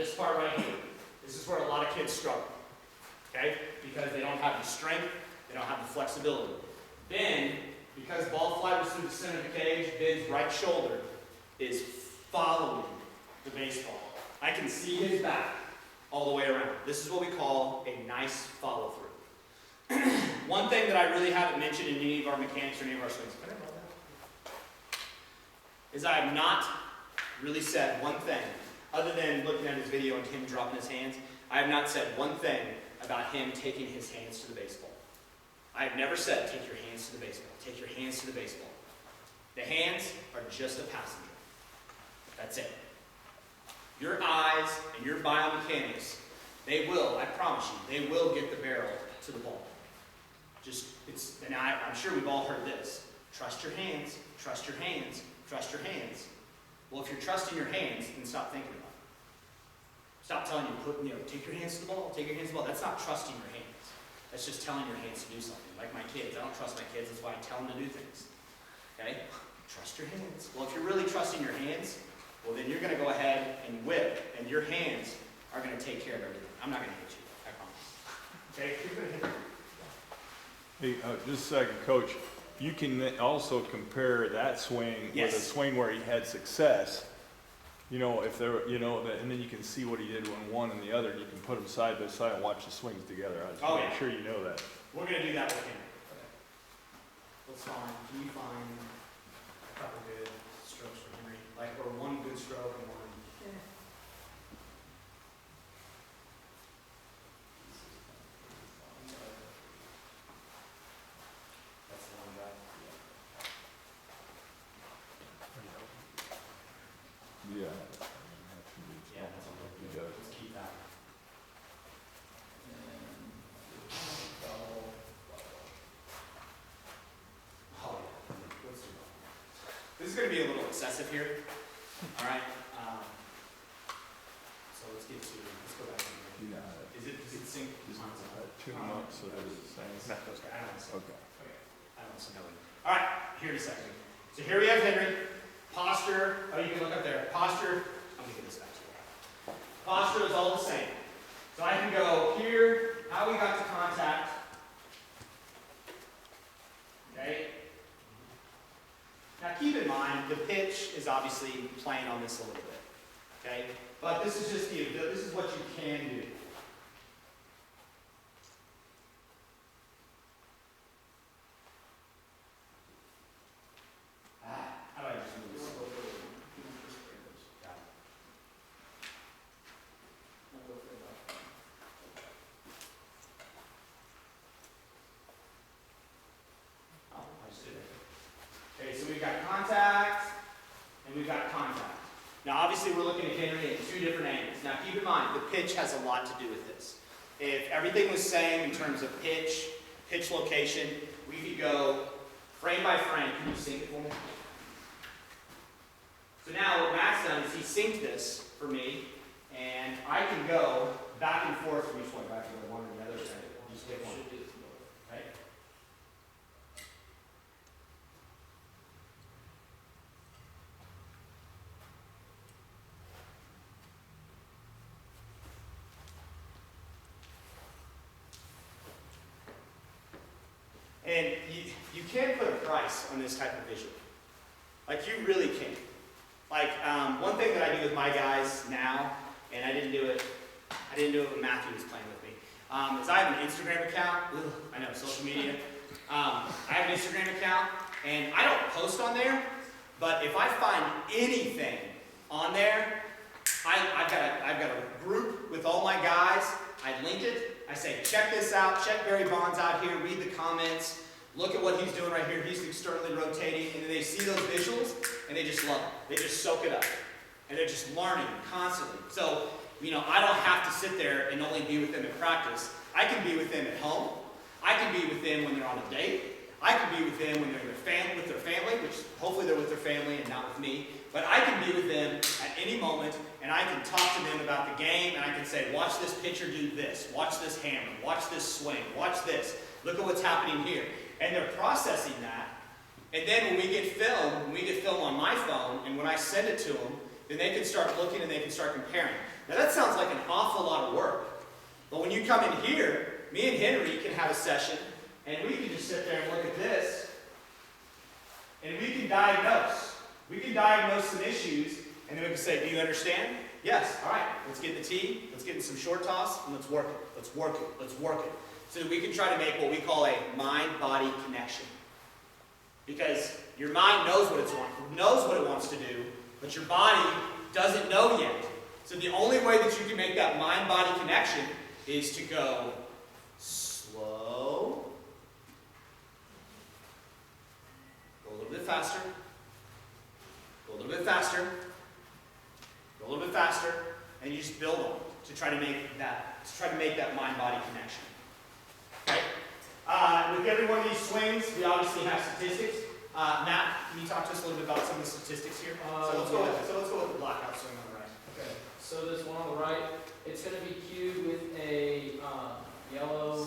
this part right here, this is where a lot of kids struggle, okay? Because they don't have the strength, they don't have the flexibility. Ben, because ball flight was through the center of the cage, Ben's right shoulder is following the baseball. I can see his back all the way around. This is what we call a nice follow through. One thing that I really haven't mentioned in any of our mechanics or any of our swings is I have not really said one thing, other than looking at his video and him dropping his hands, I have not said one thing about him taking his hands to the baseball. I have never said, take your hands to the baseball. Take your hands to the baseball. The hands are just a passenger. That's it. Your eyes and your biomechanics, they will, I promise you, they will get the barrel to the ball. And I'm sure we've all heard this. Trust your hands, trust your hands, trust your hands. Well, if you're trusting your hands, then stop thinking about it. Stop telling you, take your hands to the ball, take your hands to the ball. That's not trusting your hands. That's just telling your hands to do something. Like my kids, I don't trust my kids, that's why I tell them to do things. Okay? Trust your hands. Well, if you're really trusting your hands, well, then you're going to go ahead and whip, and your hands are going to take care of everything. I'm not going to hit you, I promise. Okay? You're going to hit me. Hey, just a second, Coach. You can also compare that swing with a swing where he had success. You know, if there, and then you can see what he did on one and the other, and you can put them side by side and watch the swings together. I'm sure you know that. We're going to do that with him. Okay. Let's find. Can you find a couple good strokes for Henry? Or one good stroke and one. That's the one guy. Yeah. Yeah, that's all good. Let's keep that. Oh, yeah. Let's do that. This is going to be a little excessive here. All right. So let's go back. Is it sync? Tune them up so they're the same. Okay. I don't know. All right. Here in a second. So here we have Henry. Posture. Oh, you can look up there. Posture. Let me get this back to you. Posture is all the same. So I can go here. How we got to contact. Okay. Now keep in mind the pitch is obviously playing on this a little bit. Okay. But this is just this is what you can do. How do I just move this? Got it. Oh, I just did it. Okay, so we've got contact and we've got contact. Now obviously we're looking at Henry at two different angles. Now keep in mind the pitch has a lot to do with this. If everything was same in terms of pitch location, we could go frame by frame. Can you sync it for me? So now what Matt's done is he synced this for me, and I can go back and forth from each one, back to the one or the other side. Just pick one. Right? And you can put a price on this type of visual. Like, you really can. Like, one thing that I do with my guys now, and I didn't do it when Matthew was playing with me, is I have an Instagram account. Ugh, I know, social media. I have an Instagram account, and I don't post on there, but if I find anything on there, I've got a group with all my guys. I link it. I say, check this out. Check Barry Bonds out here. Read the comments. Look at what he's doing right here. He's externally rotating. And then they see those visuals, and they just love it. They just soak it up. And they're just learning constantly. So, I don't have to sit there and only be with them in practice. I can be with them at home. I can be with them when they're on a date. I can be with them when they're with their family, which hopefully they're with their family and not with me. But I can be with them at any moment, and I can talk to them about the game, and I can say, watch this pitcher do this. Watch this hammer. Watch this swing. Watch this. Look at what's happening here. And they're processing that. And then when we get film on my phone, and when I send it to them, then they can start looking and they can start comparing. Now that sounds like an awful lot of work. But when you come in here, me and Henry can have a session, and we can just sit there and look at this, and we can diagnose. We can diagnose some issues, and then we can say, do you understand? Yes. All right, let's get in the tee, let's get in some short toss, and let's work it. Let's work it. Let's work it. So that we can try to make what we call a mind-body connection. Because your mind knows what it wants to do, but your body doesn't know yet. So the only way that you can make that mind-body connection is to go slow, go a little bit faster, go a little bit faster, go a little bit faster, and you just build on it to try to make that mind-body connection. Okay? With every one of these swings, we obviously have statistics. Matt, can you talk to us a little bit about some of the statistics here? So let's go with the blackout swing on the right. Okay. So this one on the right, it's going to be cued with a yellow,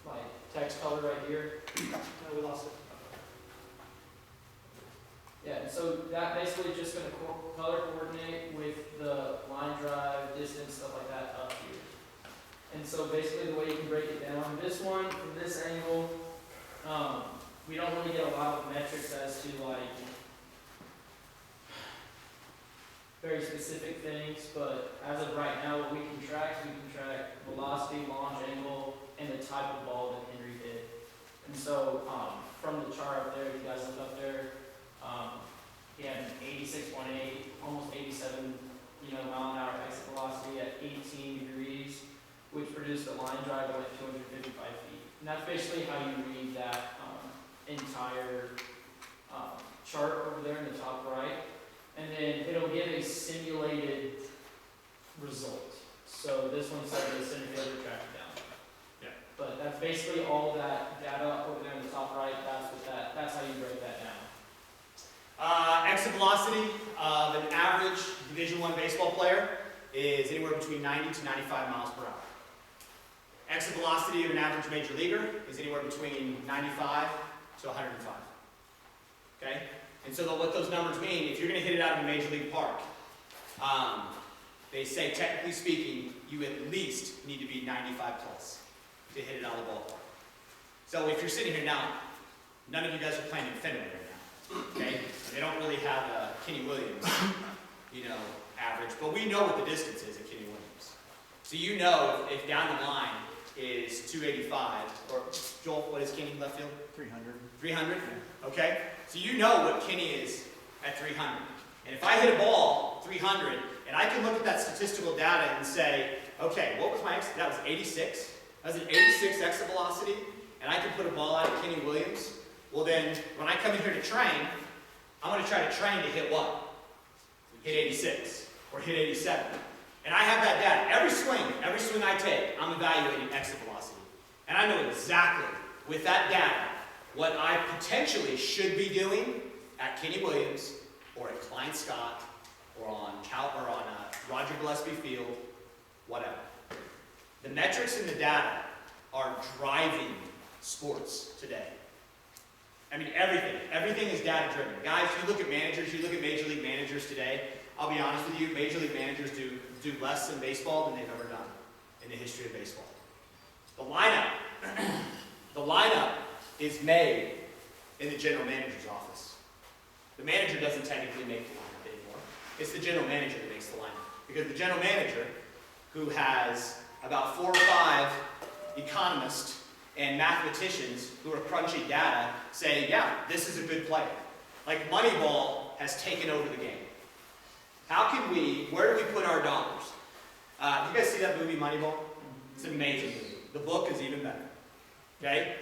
like text color right here. No, we lost it. Yeah, and so that basically just going to color coordinate with the line drive, distance, stuff like that up here. And so basically the way you can break it down, this one, from this angle, we don't really get a lot of metrics as to like very specific things, but as of right now, what we can track velocity, launch angle, and the type of ball that Henry hit. And so from the chart up there, you guys look up there, he had an 86.8, almost 87, mile an hour exit velocity at 18 degrees, which produced a line drive at 255 feet. And that's basically how you read that entire chart over there in the top right. And then it'll give a simulated result. So this one says the center fielder tracked it down. Yeah. But that's basically all that data over there in the top right. That's how you break that down. Exit velocity of an average Division I baseball player is anywhere between 90 to 95 miles per hour. Exit velocity of an average major leaguer is anywhere between 95 to 105. Okay? And so what those numbers mean, if you're going to hit it out in a major league park, they say, technically speaking, you at least need to be 95 plus to hit it out of the ballpark. So if you're sitting here now, none of you guys are playing in Fenway right now. Okay? They don't really have a Kenny Williams, average, but we know what the distance is at Kenny Williams. So you know if down the line is 285, or Joel, what is Kenny left field? 300. 300? Okay? So you know what Kenny is at 300. And if I hit a ball 300, and I can look at that statistical data and say, okay, what was my exit? That was 86. That was an 86 exit velocity, and I can put a ball out at Kenny Williams. Well then, when I come in here to train, I'm going to try to train to hit what? Hit 86, or hit 87. And I have that data. Every swing I take, I'm evaluating exit velocity. And I know exactly, with that data, what I potentially should be doing at Kenny Williams, or at Klein Scott, or on Roger Gillespie Field, whatever. The metrics and the data are driving sports today. I mean, everything is data driven. Guys, you look at managers, you look at major league managers today, I'll be honest with you, major league managers do less in baseball than they've ever done in the history of baseball. The lineup is made in the general manager's office. The manager doesn't technically make the lineup anymore. It's the general manager that makes the lineup. Because the general manager, who has about 4 or 5 economists and mathematicians who are crunching data, say, yeah, this is a good player. Like Moneyball has taken over the game. Where do we put our dollars? You guys see that movie, Moneyball? It's an amazing movie. The book is even better. Okay?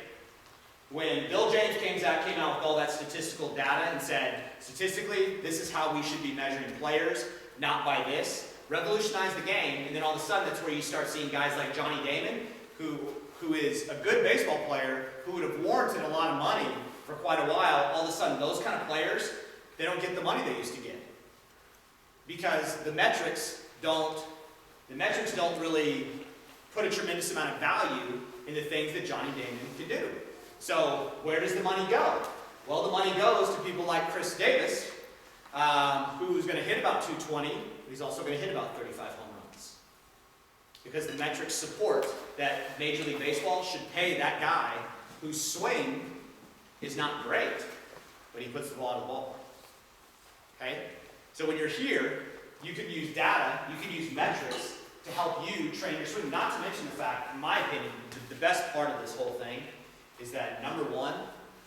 When Bill James came out with all that statistical data and said, statistically, this is how we should be measuring players, not by this, revolutionized the game, and then all of a sudden that's where you start seeing guys like Johnny Damon, who is a good baseball player, who would have warranted a lot of money for quite a while. All of a sudden, those kind of players, they don't get the money they used to get. Because the metrics don't really put a tremendous amount of value in the things that Johnny Damon can do. So where does the money go? Well, the money goes to people like Chris Davis, who's going to hit about 220. He's also going to hit about 35 home runs. because the metrics support that Major League Baseball should pay that guy whose swing is not great, but he puts the ball in the ball. Okay? So when you're here, you can use data, you can use metrics to help you train your swing. Not to mention the fact, in my opinion, the best part of this whole thing is that, number one,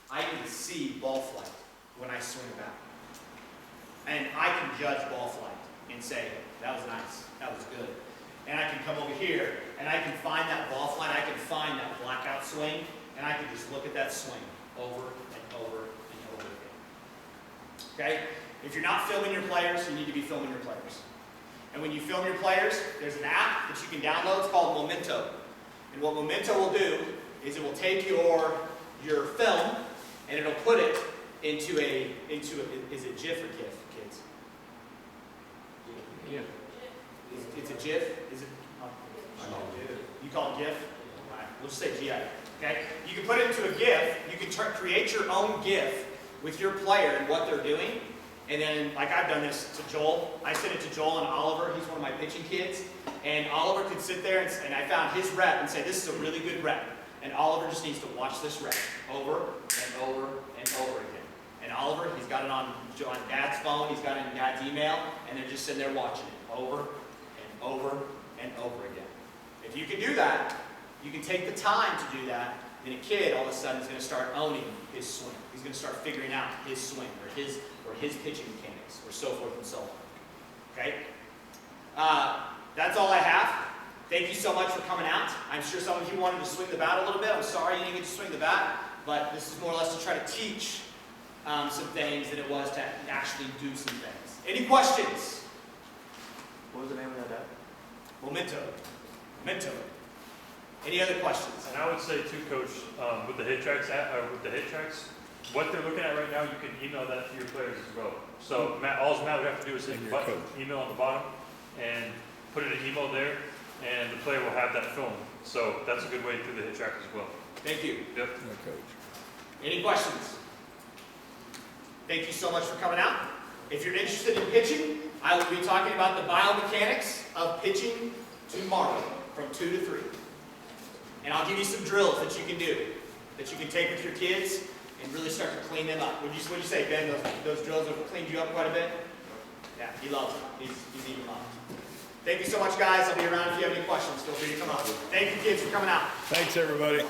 I can see ball flight when I swing a bat. And I can judge ball flight and say, that was nice, that was good. And I can come over here, and I can find that ball flight, I can find that blackout swing, and I can just look at that swing over and over and over again. Okay? If you're not filming your players, you need to be filming your players. And when you film your players, there's an app that you can download. It's called Memento. And what Memento will do is it will take your film and it'll put it into a is it GIF or GIF, kids? Yeah. It's a GIF? Is it? You call it GIF? All right, we'll just say GIF. Okay? You can put it into a GIF. You can create your own GIF with your player and what they're doing. And then, like I've done this to Joel, I sent it to Joel and Oliver. He's one of my pitching kids. And Oliver could sit there and I found his rep and say, this is a really good rep. And Oliver just needs to watch this rep over and over and over again. And Oliver, he's got it on Dad's phone, he's got it in Dad's email, and they're just sitting there watching it over and over and over again. If you can do that, you can take the time to do that, then a kid all of a sudden is going to start owning his swing. He's going to start figuring out his swing or his pitching mechanics or so forth and so on. Okay? That's all I have. Thank you so much for coming out. I'm sure some of you wanted to swing the bat a little bit. I'm sorry you didn't get to swing the bat, but this is more or less to try to teach some things than it was to actually do some things. Any questions? What was the name of that app? Memento. Memento. Any other questions? And I would say too, Coach, with the HitTrax app, with the HitTrax, what they're looking at right now, you can email that to your players as well. So Matt, all Matt would have to do is hit the button, email on the bottom, and put in an email there, and the player will have that film. So that's a good way through the HitTrax as well. Thank you. Yep. Any questions? Thank you so much for coming out. If you're interested in pitching, I will be talking about the biomechanics of pitching tomorrow from 2 to 3. And I'll give you some drills that you can do, that you can take with your kids and really start to clean them up. What'd you say, Ben? Those drills have cleaned you up quite a bit? Yeah, he loves them. He's eating them up. Thank you so much, guys. I'll be around if you have any questions. Feel free to come up. Thank you, kids, for coming out. Thanks, everybody.